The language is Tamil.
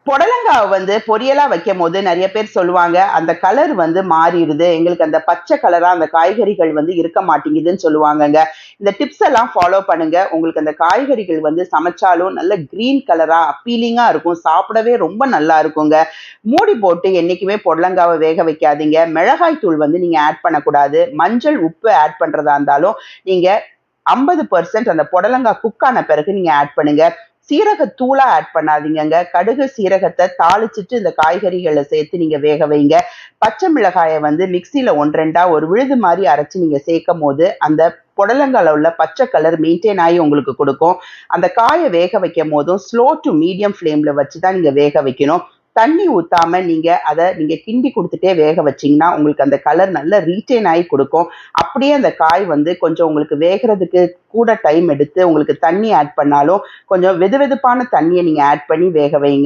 புடலங்காவ பொரியலா வைக்கும்போது நெறைய பேர் சொல்லுவாங்க, அந்த கலர் மாறிடுது. எங்களுக்கு அந்த பச்சை கலரா அந்த காய்கறிகள் இருக்க மாட்டேங்குதுன்னு சொல்லுவாங்கங்க. இந்த டிப்ஸ் எல்லாம் ஃபாலோ பண்ணுங்க. உங்களுக்கு அந்த காய்கறிகள் சமைச்சாலும் நல்ல கிரீன் கலரா அப்பீலிங்கா இருக்கும். சாப்பிடவே ரொம்ப நல்லா இருக்குங்க. மூடி போட்டு என்னைக்குமே புடலங்காவ வேக வைக்காதீங்க. மிளகாய் தூள் நீங்க ஆட் பண்ணக்கூடாது. மஞ்சள், உப்பு ஆட் பண்றதா இருந்தாலும், நீங்க 50% அந்த புடலங்கா குக் ஆன பிறகு நீங்க ஆட் பண்ணுங்க. சீரகத்தூளா ஆட் பண்ணாதீங்கங்க. கடுகு, சீரகத்த தாளிச்சுட்டு இந்த காய்கறிகள சேர்த்து நீங்க வேக வைங்க. பச்சை மிளகாய மிக்ஸியில 1, 2ஆ ஒரு விழுது மாரி அரைச்சு நீங்க சேர்க்கும்போது, அந்த புடலங்கால உள்ள பச்சை கலர் மெயின்டெயின் ஆயி உங்களுக்கு குடுக்கும். அந்த காய வேக வைக்கும்போதும் ஸ்லோ டூ மீடியம் ஃப்ளேம்ல வச்சு தான் நீங்க வேக வைக்கணும். தண்ணி ஊத்தாம நீங்க கிண்டி குடுத்துட்டே வேக வச்சீங்கன்னா, உங்களுக்கு அந்த கலர் நல்லா ரீட்டெயின் ஆயி குடுக்கும். அப்படியே அந்த காய் கொஞ்சம் உங்களுக்கு வேகறதுக்கு கூட டைம் எடுத்து உங்களுக்கு தண்ணி ஆட் பண்ணாலும், கொஞ்சம் வெதுவெதுப்பான தண்ணிய நீங்க ஆட் பண்ணி வேக வைங்க.